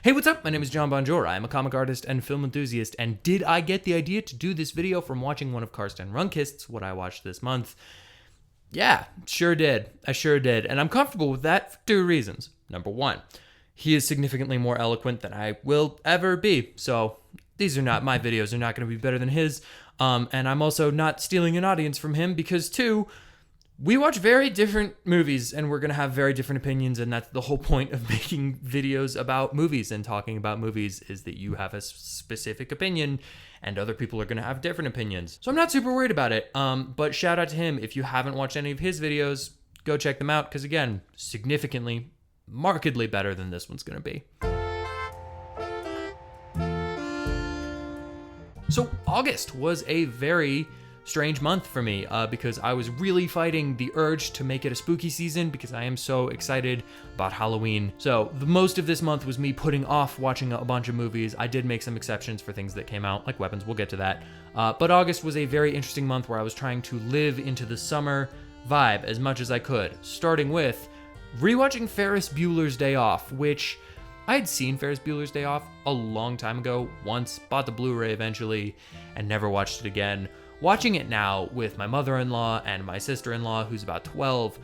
Hey, what's up? My name is John Bonjour. I'm a comic artist and film enthusiast, and did I get the idea to do this video from watching one of Karsten Runkist's, what I watched this month? Yeah, sure did. I sure did, and I'm comfortable with that for two reasons. Number one, he is significantly more eloquent than I will ever be, so my videos are not going to be better than his, and I'm also not stealing an audience from him because, two, we watch very different movies and we're going to have very different opinions, and that's the whole point of making videos about movies and talking about movies, is that you have a specific opinion and other people are going to have different opinions. So I'm not super worried about it, but shout out to him. If you haven't watched any of his videos, go check them out because, again, significantly, markedly better than this one's going to be. So August was a very strange month for me because I was really fighting the urge to make it a spooky season because I am so excited about Halloween. So the most of this month was me putting off watching a bunch of movies. I did make some exceptions for things that came out, like Weapons. We'll get to that. But August was a very interesting month where I was trying to live into the summer vibe as much as I could, starting with rewatching Ferris Bueller's Day Off, which I had seen Ferris Bueller's Day Off a long time ago, once, bought the Blu-ray eventually, and never watched it again. Watching it now with my mother-in-law and my sister-in-law, who's about 12,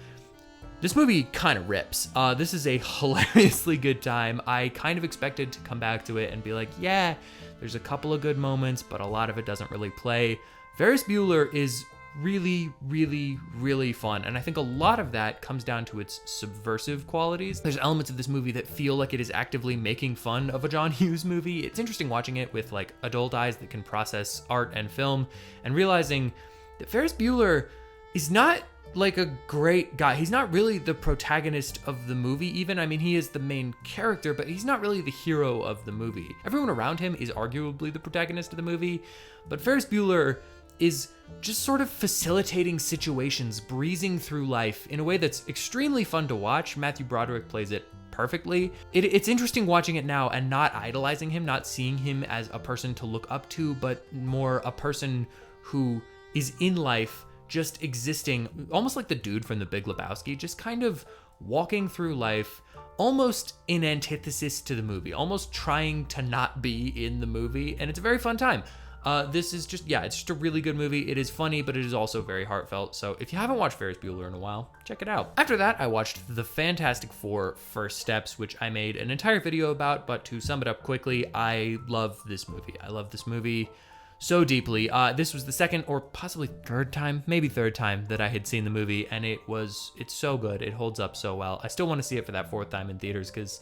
this movie kind of rips. This is a hilariously good time. I kind of expected to come back to it and be like, yeah, there's a couple of good moments, but a lot of it doesn't really play. Ferris Bueller is really, really, really fun, and I think a lot of that comes down to its subversive qualities. There's elements of this movie that feel like it is actively making fun of a John Hughes movie. It's interesting watching it with like adult eyes that can process art and film and realizing that Ferris Bueller is not like a great guy. He's not really the protagonist of the movie even. I mean, he is the main character, but he's not really the hero of the movie. Everyone around him is arguably the protagonist of the movie, but Ferris Bueller is just sort of facilitating situations, breezing through life in a way that's extremely fun to watch. Matthew Broderick plays it perfectly. It's interesting watching it now and not idolizing him, not seeing him as a person to look up to, but more a person who is in life just existing, almost like the dude from The Big Lebowski, just kind of walking through life almost in antithesis to the movie, almost trying to not be in the movie, and it's a very fun time. This is just, it's just a really good movie. It is funny, but it is also very heartfelt. So if you haven't watched Ferris Bueller in a while, check it out. After that, I watched The Fantastic Four: First Steps, which I made an entire video about, but to sum it up quickly, I love this movie. I love this movie so deeply. This was the second or possibly third time, maybe third time that I had seen the movie, and it's so good. It holds up so well. I still want to see it for that fourth time in theaters because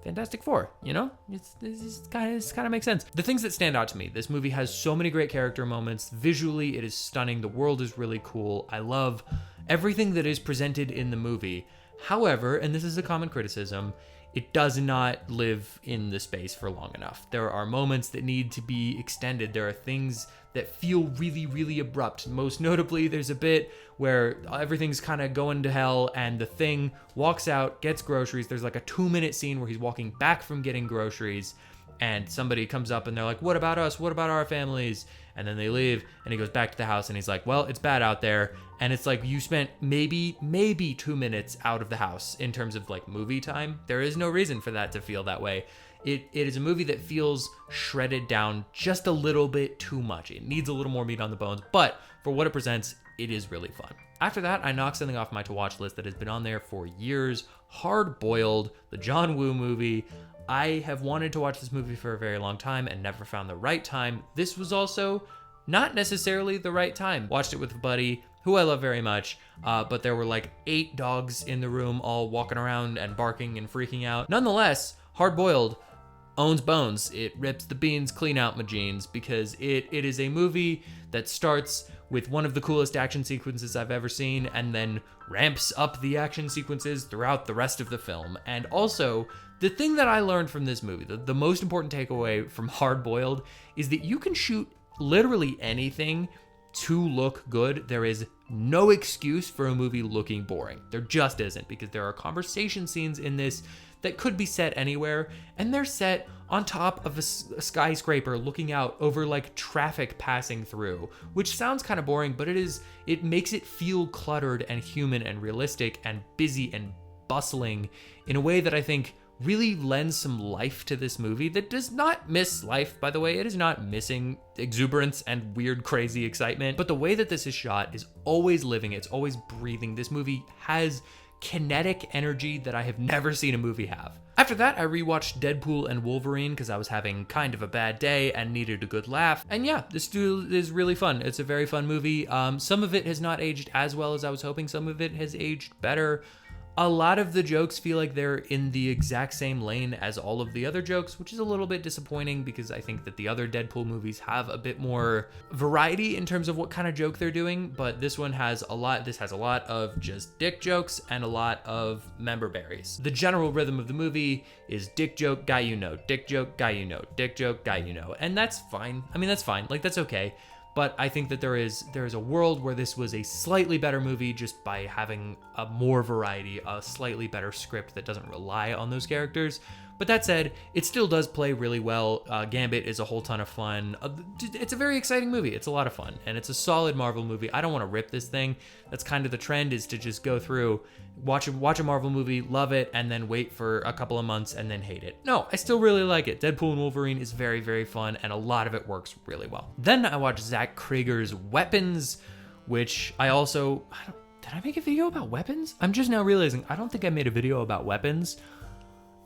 Fantastic Four, you know? It's kind of makes sense. The things that stand out to me, this movie has so many great character moments. Visually, it is stunning. The world is really cool. I love everything that is presented in the movie. However, and this is a common criticism, it does not live in the space for long enough. There are moments that need to be extended. There are things that feel really, really abrupt. Most notably, there's a bit where everything's kind of going to hell and the Thing walks out, gets groceries. There's like a 2-minute scene where he's walking back from getting groceries and somebody comes up and they're like, what about us? What about our families? And then they leave and he goes back to the house and he's like, well, it's bad out there. And it's like, you spent maybe 2 minutes out of the house in terms of like movie time. There is no reason for that to feel that way. It is a movie that feels shredded down just a little bit too much. It needs a little more meat on the bones, but for what it presents, it is really fun. After that, I knocked something off my to-watch list that has been on there for years. Hard Boiled, the John Woo movie. I have wanted to watch this movie for a very long time and never found the right time. This was also not necessarily the right time. Watched it with a buddy who I love very much, but there were like 8 dogs in the room all walking around and barking and freaking out. Nonetheless, Hard Boiled owns bones. It rips the beans clean out my jeans because it is a movie that starts with one of the coolest action sequences I've ever seen and then ramps up the action sequences throughout the rest of the film. And also, the thing that I learned from this movie, the most important takeaway from Hard Boiled, is that you can shoot literally anything to look good. There is no excuse for a movie looking boring. There just isn't, because there are conversation scenes in this that could be set anywhere, and they're set on top of a skyscraper looking out over like traffic passing through, which sounds kind of boring, but it makes it feel cluttered and human and realistic and busy and bustling in a way that I think really lends some life to this movie that does not miss life, by the way. It is not missing exuberance and weird, crazy excitement, but the way that this is shot is always living. It's always breathing. This movie has kinetic energy that I have never seen a movie have. After that, I rewatched Deadpool and Wolverine because I was having kind of a bad day and needed a good laugh. And yeah, this dude is really fun. It's a very fun movie. Some of it has not aged as well as I was hoping. Some of it has aged better. A lot of the jokes feel like they're in the exact same lane as all of the other jokes, which is a little bit disappointing because I think that the other Deadpool movies have a bit more variety in terms of what kind of joke they're doing, but this one has a lot. This has a lot of just dick jokes and a lot of member berries. The general rhythm of the movie is dick joke, guy you know, dick joke, guy you know, dick joke, guy you know, and that's fine. I mean, that's fine. Like, that's okay. But I think that there is a world where this was a slightly better movie just by having a more variety, a slightly better script that doesn't rely on those characters. But that said, it still does play really well. Gambit is a whole ton of fun. It's a very exciting movie. It's a lot of fun. And it's a solid Marvel movie. I don't want to rip this thing. That's kind of the trend, is to just go through, watch a Marvel movie, love it, and then wait for a couple of months and then hate it. No, I still really like it. Deadpool and Wolverine is very, very fun, and a lot of it works really well. Then I watched Zach Krager's Weapons, which did I make a video about Weapons? I'm just now realizing I don't think I made a video about Weapons.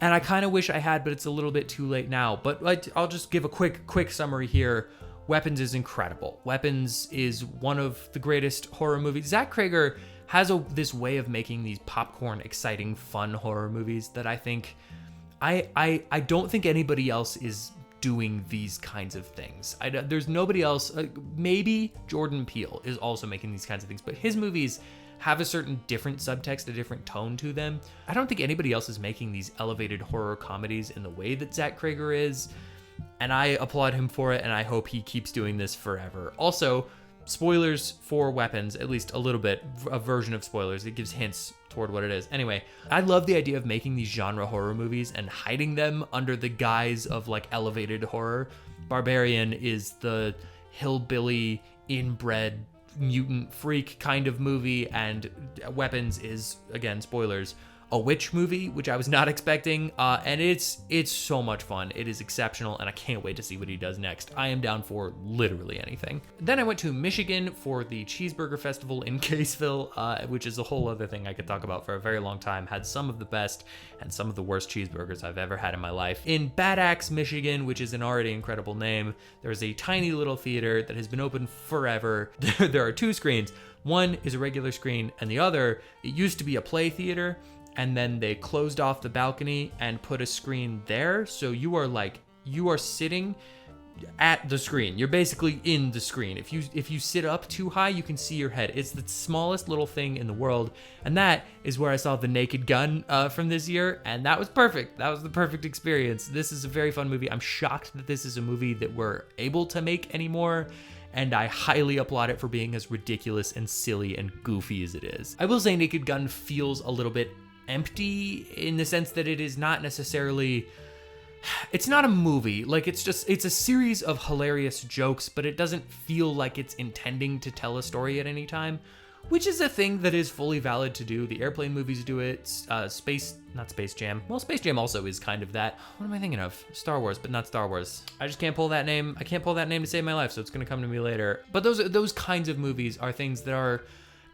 And I kind of wish I had, but it's a little bit too late now. But I'll just give a quick summary here. Weapons is incredible. Weapons is one of the greatest horror movies. Zach Krager has this way of making these popcorn, exciting, fun horror movies that I think I don't think anybody else is doing these kinds of things. There's nobody else. Maybe Jordan Peele is also making these kinds of things, but his movies have a certain different subtext, a different tone to them. I don't think anybody else is making these elevated horror comedies in the way that Zach Krager is, and I applaud him for it, and I hope he keeps doing this forever. Also, spoilers for Weapons, at least a little bit, a version of spoilers. It gives hints toward what it is. Anyway, I love the idea of making these genre horror movies and hiding them under the guise of like elevated horror. Barbarian is the hillbilly, inbred, mutant freak kind of movie, and Weapons is, again, spoilers, a witch movie, which I was not expecting, and it's so much fun. It is exceptional, and I can't wait to see what he does next. I am down for literally anything. Then I went to Michigan for the Cheeseburger Festival in Caseville, which is a whole other thing I could talk about for a very long time. Had some of the best and some of the worst cheeseburgers I've ever had in my life. In Bad Axe, Michigan, which is an already incredible name, there's a tiny little theater that has been open forever. There are two screens. One is a regular screen, and the other, it used to be a play theater, and then they closed off the balcony and put a screen there. So you are sitting at the screen. You're basically in the screen. If you sit up too high, you can see your head. It's the smallest little thing in the world. And that is where I saw The Naked Gun from this year. And that was perfect. That was the perfect experience. This is a very fun movie. I'm shocked that this is a movie that we're able to make anymore. And I highly applaud it for being as ridiculous and silly and goofy as it is. I will say Naked Gun feels a little bit empty in the sense that it is not necessarily, it's not a movie. Like, it's a series of hilarious jokes, but it doesn't feel like it's intending to tell a story at any time, which is a thing that is fully valid to do. The airplane movies do it. Not Space Jam. Well, Space Jam also is kind of that. What am I thinking of? Star Wars, but not Star Wars. I just can't pull that name. I can't pull that name to save my life, so it's gonna come to me later. But those kinds of movies are things that are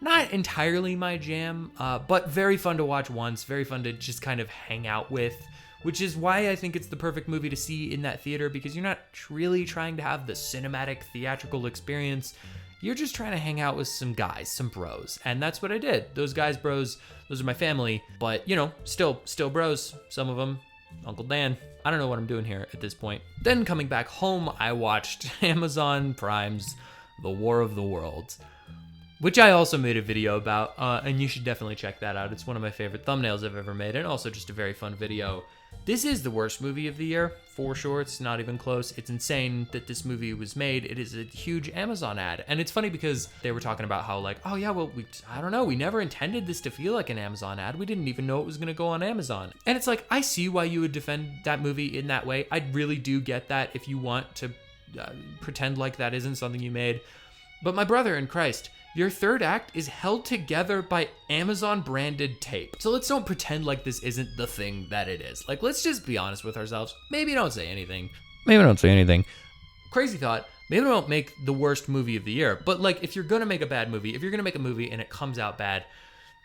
not entirely my jam, but very fun to watch once, very fun to just kind of hang out with, which is why I think it's the perfect movie to see in that theater, because you're not really trying to have the cinematic theatrical experience. You're just trying to hang out with some guys, some bros, and that's what I did. Those guys, bros, those are my family, but still bros, some of them. Uncle Dan. I don't know what I'm doing here at this point. Then coming back home, I watched Amazon Prime's The War of the Worlds, which I also made a video about, and you should definitely check that out. It's one of my favorite thumbnails I've ever made, and also just a very fun video. This is the worst movie of the year, for sure. It's not even close. It's insane that this movie was made. It is a huge Amazon ad. And it's funny because they were talking about how, like, oh yeah, well, I don't know, we never intended this to feel like an Amazon ad. We didn't even know it was gonna go on Amazon. And it's like, I see why you would defend that movie in that way. I really do get that if you want to pretend like that isn't something you made. But my brother in Christ, your third act is held together by Amazon branded tape. So let's don't pretend like this isn't the thing that it is. Like, let's just be honest with ourselves. Maybe don't say anything. Maybe don't say anything. Crazy thought. Maybe don't make the worst movie of the year. But like, if you're gonna make a bad movie, if you're gonna make a movie and it comes out bad,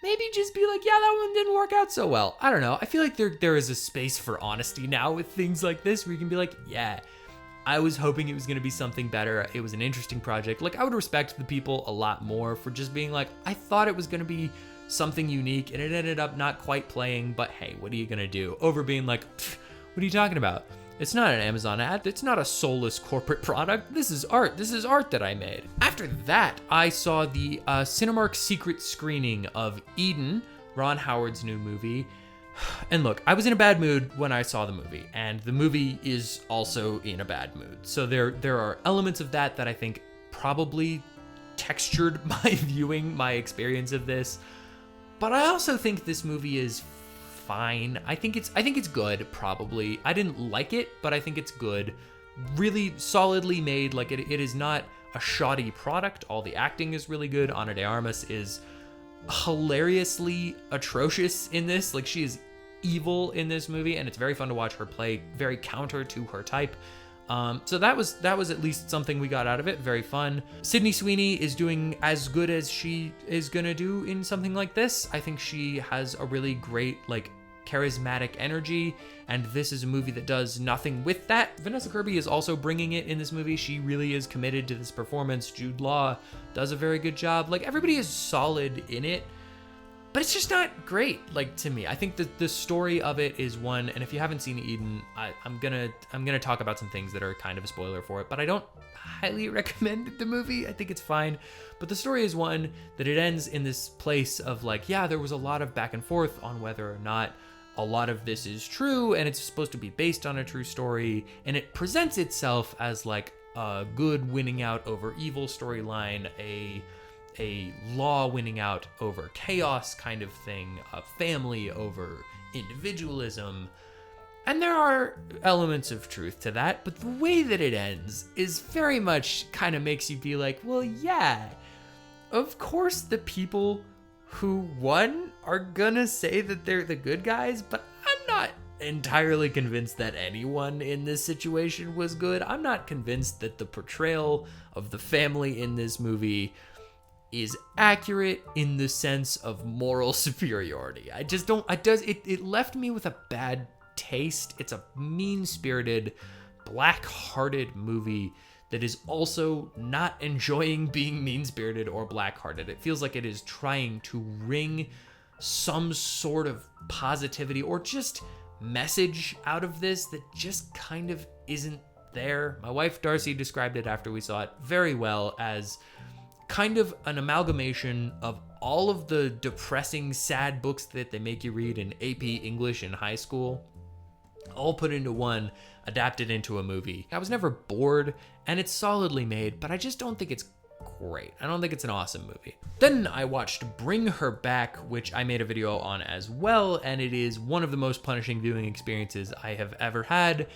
maybe just be like, yeah, that one didn't work out so well. I don't know. I feel like there is a space for honesty now with things like this where you can be like, yeah, I was hoping it was going to be something better. It was an interesting project. Like, I would respect the people a lot more for just being like, I thought it was going to be something unique and it ended up not quite playing, but hey, what are you going to do? Over being like, what are you talking about? It's not an Amazon ad. It's not a soulless corporate product. This is art. This is art that I made. After that, I saw the Cinemark secret screening of Eden, Ron Howard's new movie. And look, I was in a bad mood when I saw the movie, and the movie is also in a bad mood. So there are elements of that I think probably textured my viewing, my experience of this. But I also think this movie is fine. I think it's good, probably. I didn't like it, but I think it's good. Really solidly made. Like, it is not a shoddy product. All the acting is really good. Ana de Armas is hilariously atrocious in this. Like, she is evil in this movie, and it's very fun to watch her play very counter to her type. So that was at least something we got out of it. Very fun. Sydney Sweeney is doing as good as she is gonna do in something like this. I think she has a really great, like, charismatic energy, and this is a movie that does nothing with that. Vanessa Kirby is also bringing it in this movie. She really is committed to this performance. Jude Law does a very good job. Like, everybody is solid in it, but it's just not great, like, to me. I think that the story of it is one, and if you haven't seen Eden, I'm gonna talk about some things that are kind of a spoiler for it, but I don't highly recommend the movie. I think it's fine, but the story is one that it ends in this place of like, yeah, there was a lot of back and forth on whether or not a lot of this is true, and it's supposed to be based on a true story, and it presents itself as like a good winning out over evil storyline, a law winning out over chaos kind of thing, a family over individualism. And there are elements of truth to that, but the way that it ends is very much kind of makes you be like, well, yeah, of course the people who won are gonna say that they're the good guys, but I'm not entirely convinced that anyone in this situation was good. I'm not convinced that the portrayal of the family in this movie is accurate in the sense of moral superiority. I just don't, it left me with a bad taste. It's a mean-spirited, black-hearted movie that is also not enjoying being mean-spirited or black-hearted. It feels like it is trying to wring some sort of positivity or just message out of this that just kind of isn't there. My wife Darcy described it after we saw it very well as kind of an amalgamation of all of the depressing, sad books that they make you read in AP English in high school, all put into one, adapted into a movie. I was never bored, and it's solidly made, but I just don't think it's great. I don't think it's an awesome movie. Then I watched Bring Her Back, which I made a video on as well, and it is one of the most punishing viewing experiences I have ever had,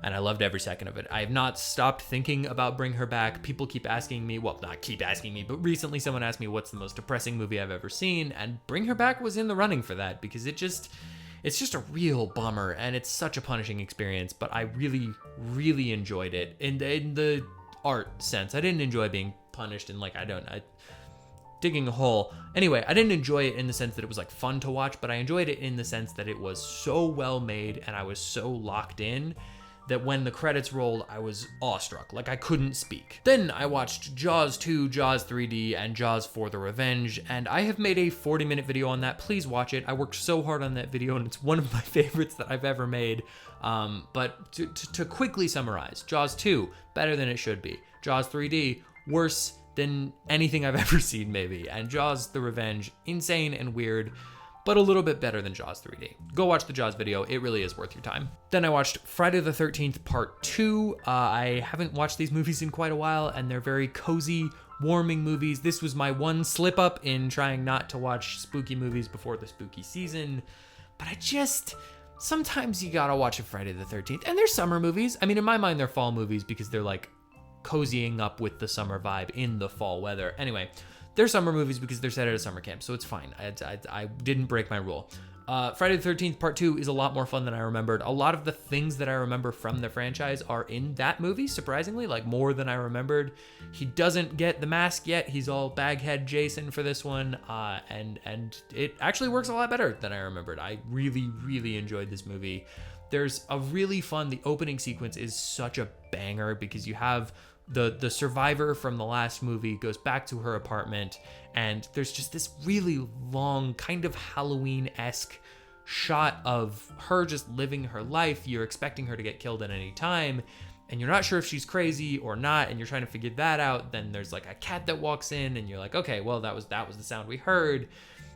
and I loved every second of it. I have not stopped thinking about Bring Her Back. People keep asking me, well, not keep asking me, but recently someone asked me what's the most depressing movie I've ever seen, and Bring Her Back was in the running for that, because it's just a real bummer, and it's such a punishing experience, but I really, really enjoyed it in the art sense. I didn't enjoy being punished and digging a hole. Anyway, I didn't enjoy it in the sense that it was like fun to watch, but I enjoyed it in the sense that it was so well made and I was so locked in that when the credits rolled, I was awestruck. Like, I couldn't speak. Then I watched Jaws 2, Jaws 3D, and Jaws for the Revenge, and I have made a 40-minute video on that. Please watch it. I worked so hard on that video, and it's one of my favorites that I've ever made. But to quickly summarize, Jaws 2, better than it should be. Jaws 3D, worse than anything I've ever seen, maybe. And Jaws the Revenge, insane and weird, but a little bit better than Jaws 3D. Go watch the Jaws video. It really is worth your time. Then I watched Friday the 13th Part 2. I haven't watched these movies in quite a while, and they're very cozy, warming movies. This was my one slip up in trying not to watch spooky movies before the spooky season, but sometimes you gotta watch a Friday the 13th. And they're summer movies. I mean, in my mind, they're fall movies because they're like cozying up with the summer vibe in the fall weather. Anyway, they're summer movies because they're set at a summer camp, so it's fine. I didn't break my rule. Friday the 13th Part 2 is a lot more fun than I remembered. A lot of the things that I remember from the franchise are in that movie, surprisingly, like more than I remembered. He doesn't get the mask yet. He's all baghead Jason for this one, and it actually works a lot better than I remembered. I really, really enjoyed this movie. There's a really fun, the opening sequence is such a banger because you have the survivor from the last movie goes back to her apartment, and there's just this really long kind of Halloween-esque shot of her just living her life. You're expecting her to get killed at any time, and you're not sure if she's crazy or not, and you're trying to figure that out. Then there's like a cat that walks in, and you're like, okay, well, that was the sound we heard.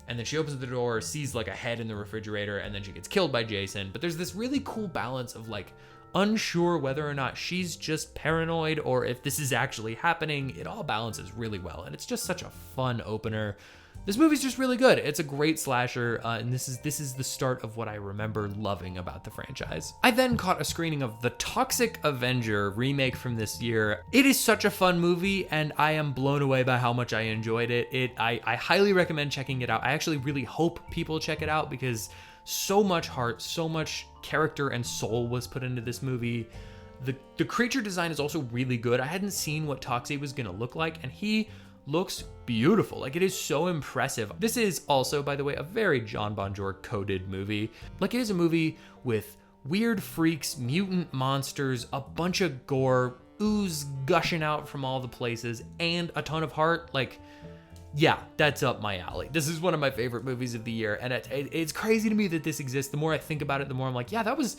And then she opens the door, sees like a head in the refrigerator, and then she gets killed by Jason. But there's this really cool balance of like unsure whether or not she's just paranoid or if this is actually happening. It all balances really well, and it's just such a fun opener. This movie's just really good. It's a great slasher, and this is the start of what I remember loving about the franchise. I then caught a screening of The Toxic Avenger remake from this year. It is such a fun movie, and I am blown away by how much I enjoyed it. I highly recommend checking it out. I actually really hope people check it out because so much heart, so much character and soul was put into this movie. The creature design is also really good. I hadn't seen what Toxie was gonna look like, and he looks beautiful. Like, it is so impressive. This is also, by the way, a very John Bonjour coded movie. Like, it is a movie with weird freaks, mutant monsters, a bunch of gore, ooze gushing out from all the places, and a ton of heart. Like, yeah, that's up my alley. This is one of my favorite movies of the year, and it's crazy to me that this exists. The more I think about it, the more I'm like, yeah, that was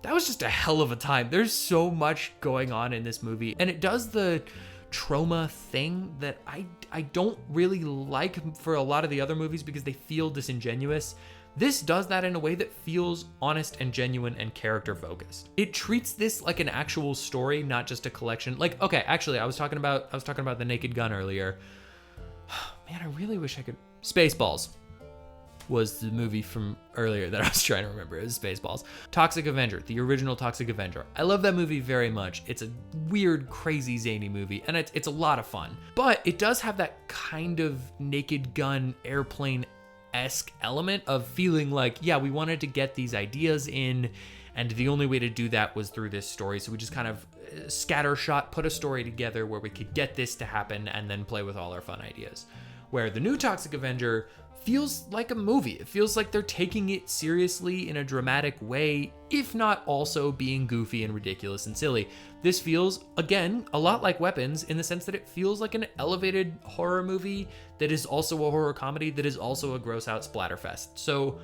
just a hell of a time. There's so much going on in this movie, and it does the trauma thing that I don't really like for a lot of the other movies because they feel disingenuous. This does that in a way that feels honest and genuine and character focused. It treats this like an actual story, not just a collection. Like, okay, actually, I was talking about The Naked Gun earlier. Man, I really wish I could. Spaceballs was the movie from earlier that I was trying to remember. It was Spaceballs. Toxic Avenger, the original Toxic Avenger. I love that movie very much. It's a weird, crazy, zany movie, and it's a lot of fun. But it does have that kind of Naked Gun airplane-esque element of feeling like, yeah, we wanted to get these ideas in, and the only way to do that was through this story. So we just kind of scattershot, put a story together where we could get this to happen and then play with all our fun ideas. Where the new Toxic Avenger feels like a movie. It feels like they're taking it seriously in a dramatic way, if not also being goofy and ridiculous and silly. This feels, again, a lot like Weapons in the sense that it feels like an elevated horror movie that is also a horror comedy that is also a gross out splatterfest. So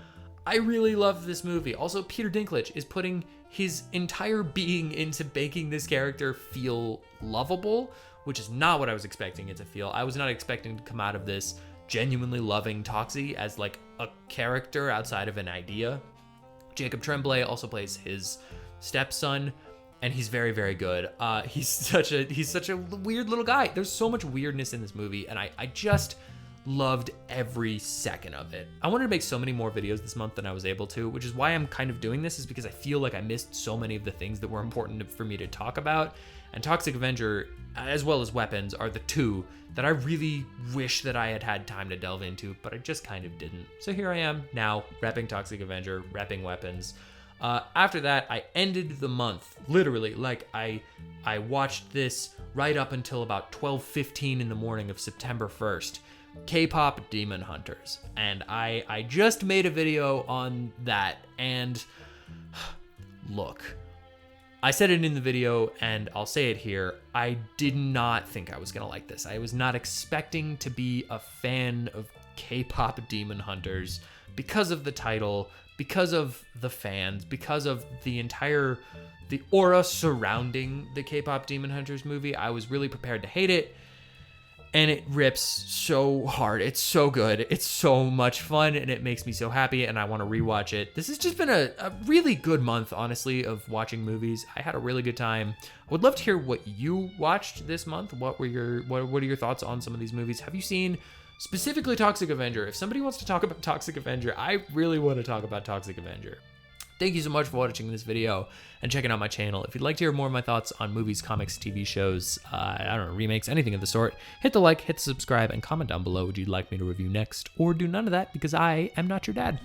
I really love this movie. Also, Peter Dinklage is putting his entire being into making this character feel lovable, which is not what I was expecting it to feel. I was not expecting to come out of this genuinely loving Toxie as like a character outside of an idea. Jacob Tremblay also plays his stepson, and he's very, very good. He's such a weird little guy. There's so much weirdness in this movie, and I just loved every second of it. I wanted to make so many more videos this month than I was able to, which is why I'm kind of doing this, is because I feel like I missed so many of the things that were important for me to talk about. And Toxic Avenger, as well as Weapons, are the two that I really wish that I had time to delve into, but I just kind of didn't. So here I am now, repping Toxic Avenger, repping Weapons. After that, I ended the month, literally, like I watched this right up until about 12:15 in the morning of September 1st. K-pop Demon Hunters. And I just made a video on that, and look, I said it in the video and I'll say it here. I did not think I was gonna like this. I was not expecting to be a fan of K-pop Demon Hunters because of the title, because of the fans, because of the aura surrounding the K-pop Demon Hunters movie. I was really prepared to hate it. And it rips so hard. It's so good. It's so much fun, and it makes me so happy, and I want to rewatch it. This has just been a really good month, honestly, of watching movies. I had a really good time. I would love to hear what you watched this month. What are your thoughts on some of these movies? Have you seen specifically Toxic Avenger? If somebody wants to talk about Toxic Avenger, I really want to talk about Toxic Avenger. Thank you so much for watching this video and checking out my channel. If you'd like to hear more of my thoughts on movies, comics, TV shows, I don't know, remakes, anything of the sort, hit the like, hit the subscribe, and comment down below what you'd like me to review next, or do none of that because I am not your dad.